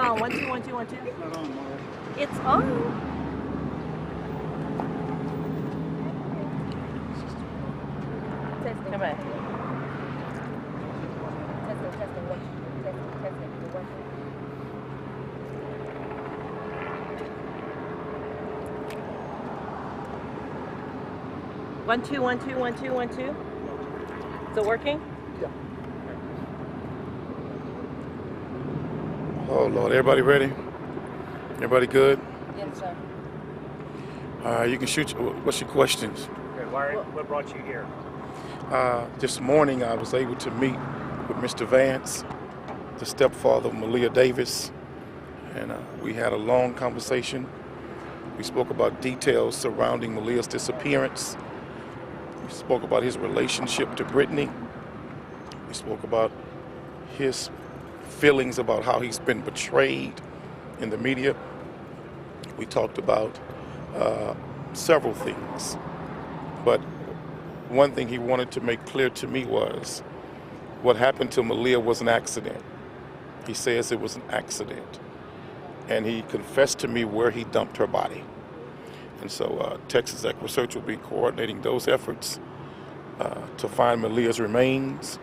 on. 1 2 1 2 1 2. It's not on, Maleah. It's on. Testing. Come back. Testing. What? Testing. What? 1 2 1 2 1 2 1 2. Is it working? Yeah. Oh Lord, everybody ready? Everybody good? Yes, sir. You can shoot. What's your questions? Okay, what brought you here? This morning I was able to meet with Mr. Vance, the stepfather of Maleah Davis, and we had a long conversation. We spoke about details surrounding Maleah's disappearance. We spoke about his relationship to Brittany. We spoke about his feelings about how he's been betrayed in the media. We talked about several things, but one thing he wanted to make clear to me was what happened to Maleah was an accident. He says it was an accident, and he confessed to me where he dumped her body. And so Texas X Research will be coordinating those efforts to find Maleah's remains.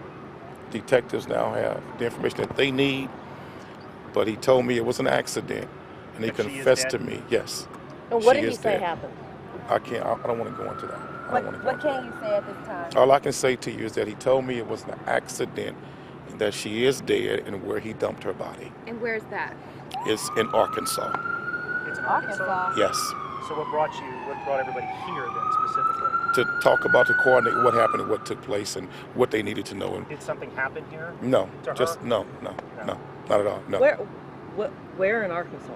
Detectives now have the information that they need, but he told me it was an accident, and he confessed to me, yes. And what did he is say dead. happened? I don't want to go into that. What can you say at this time? All I can say to you is that he told me it was an accident, and that she is dead, and where he dumped her body. And where's that? It's in Arkansas. It's in Arkansas. Yes. So what brought everybody here then specifically? To talk about, to coordinate what happened and what took place and what they needed to know. And Did something happen here? no, To just her? no, not at all. No. Where in Arkansas?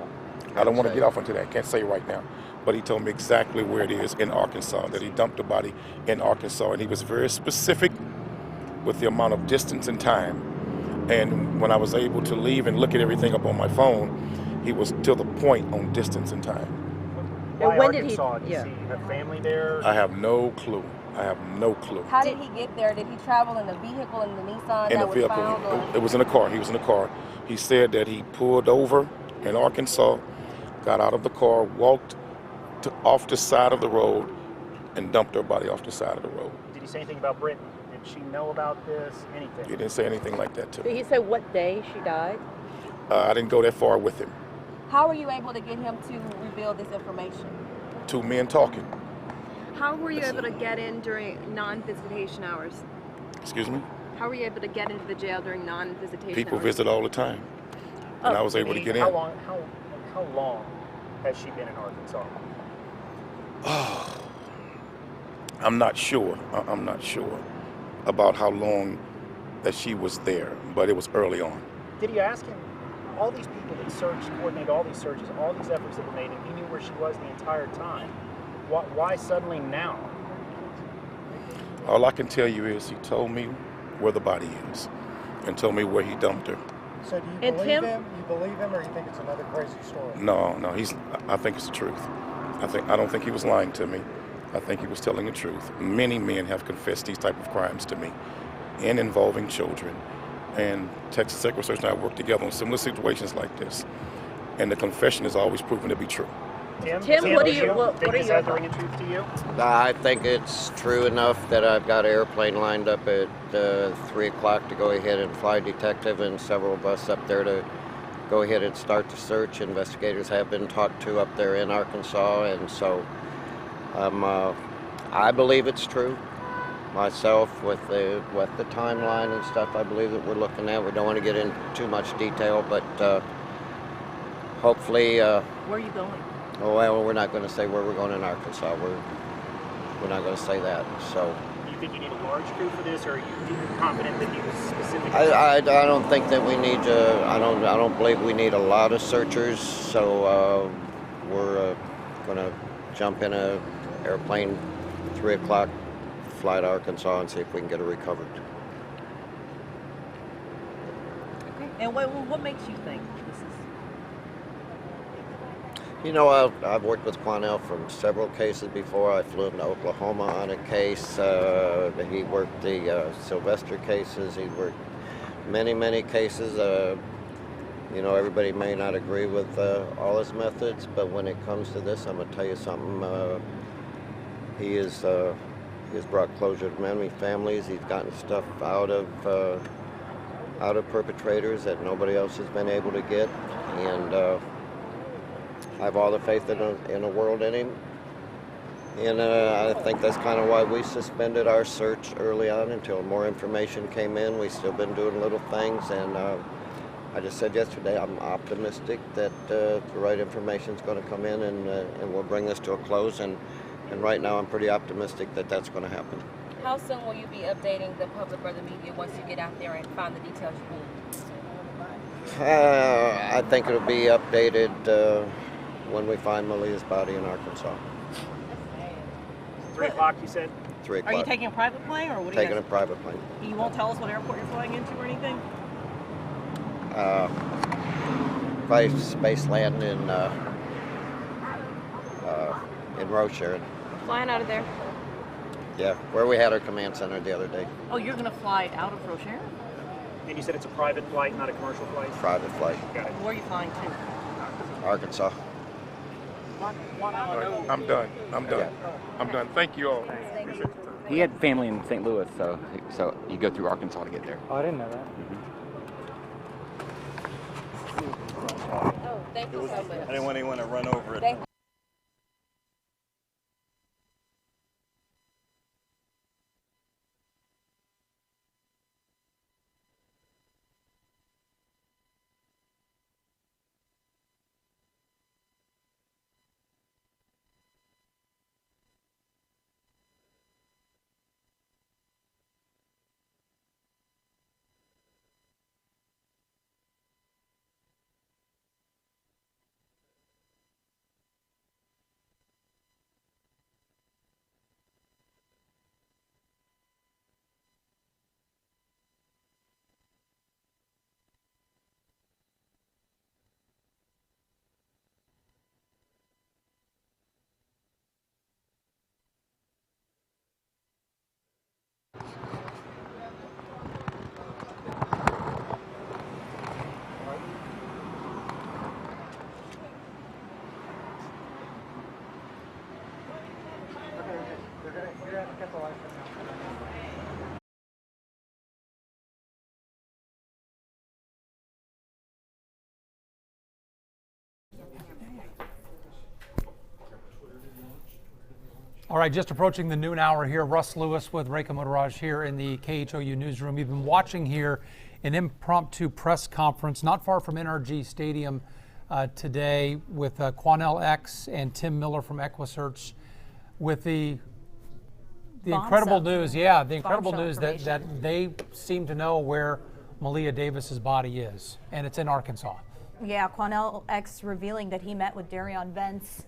I don't want to get off into that. Can't say right now. But he told me exactly where it is in Arkansas, that he dumped the body in Arkansas. And he was very specific with the amount of distance and time. And when I was able to leave and look at everything up on my phone, he was to the point on distance and time. Why And when did he- Arkansas? Does yeah. he have family there? I have no clue. I have no clue. How did he get there? Did he travel in a vehicle in the Nissan In that a was vehicle. found? Or? It was in a car. He was in a car. He said that he pulled over in Arkansas, got out of the car, walked off the side of the road, and dumped her body off the side of the road. Did he say anything about Brittany? Did she know about this? Anything? He didn't say anything like that to Did me. he say what day she died? I didn't go that far with him. How were you able to get him to reveal this information? Two men talking. How were you able to get in during non-visitation hours? Excuse me? How were you able to get into the jail during non-visitation People hours? visit all the time. And I was able to get in. How long has she been in Arkansas? Oh, I'm not sure. I'm not sure about how long that she was there, but it was early on. Did you ask him? All these people that searched, coordinated all these searches, all these efforts that were made, and he knew where she was the entire time. Why suddenly now? All I can tell you is he told me where the body is and told me where he dumped her. So do you And believe Tim? him? You believe him, or you think it's another crazy story? No, I think it's the truth. I don't think he was lying to me. I think he was telling the truth. Many men have confessed these type of crimes to me, and involving children. And Texas X Research and I work together on similar situations like this. And the confession is always proven to be true. Tim, what do you- think what are this your has the ring of truth to you? I think it's true enough that I've got an airplane lined up at 3 o'clock to go ahead and fly detective and several of us up there to go ahead and start the search. Investigators have been talked to up there in Arkansas, and so I believe it's true. Myself, with the timeline and stuff, I believe that we're looking at. We don't want to get into too much detail, but hopefully. Where are you going? Oh, well, we're not going to say where we're going in Arkansas. We're not going to say that. So Do you think you need a large crew for this, or are you confident that he was specific? I don't think that we need to. I don't believe we need a lot of searchers. So we're going to jump in a airplane 3 o'clock, fly to Arkansas, and see if we can get her recovered. And what makes you think this is? You know, I've worked with Quanell from several cases before. I flew him to Oklahoma on a case. He worked the Sylvester cases. He worked many cases. You know, everybody may not agree with all his methods, but when it comes to this, I'm going to tell you something. He has brought closure to many families. He's gotten stuff out of perpetrators that nobody else has been able to get, and I have all the faith in the world in him. And I think that's kind of why we suspended our search early on until more information came in. We've still been doing little things, and I just said yesterday I'm optimistic that the right information is going to come in and we'll bring this to a close. And right now I'm pretty optimistic that that's going to happen. How soon will you be updating the public or the media once you get out there and find the details you need? I think it'll be updated when we find Maleah's body in Arkansas. 3 o'clock, you said? 3 o'clock. Are you taking a private plane, or what? Taking a private plane. You won't tell us what airport you're flying into or anything? Probably space land in Rochelle. Flying out of there. Yeah, where we had our command center the other day. Oh, you're gonna fly out of Rochelle? And you said it's a private flight, not a commercial flight? Private flight. Got it. Where are you flying to? Arkansas. I'm done. Yeah. I'm done. Thank you all. He had family in St. Louis, so you go through Arkansas to get there. Oh, I didn't know that. Oh, thank you so much. I didn't want anyone to run over it. Thank All right, just approaching the noon hour here. Russ Lewis with Reka Motoraj here in the KHOU newsroom. You've been watching here an impromptu press conference not far from NRG Stadium today with Quanell X and Tim Miller from Equisearch with the incredible news, the incredible news that they seem to know where Maleah Davis's body is, and it's in Arkansas. Yeah, Quanell X revealing that he met with Darion Vance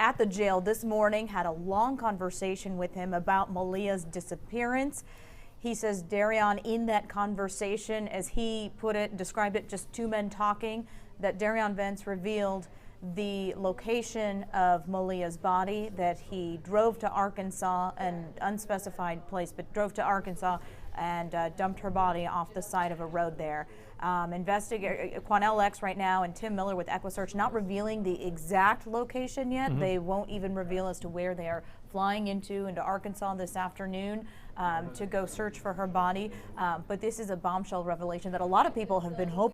at the jail this morning, had a long conversation with him about Maleah's disappearance. He says Darion, in that conversation, as he put it, described it, just two men talking, that Darion Vance revealed the location of Maleah's body, that he drove to Arkansas, an unspecified place, but drove to Arkansas and dumped her body off the side of a road there. Quanell X right now and Tim Miller with Equisearch not revealing the exact location yet. They won't even reveal as to where they are flying into Arkansas this afternoon to go search for her body. But this is a bombshell revelation that a lot of people have been hoping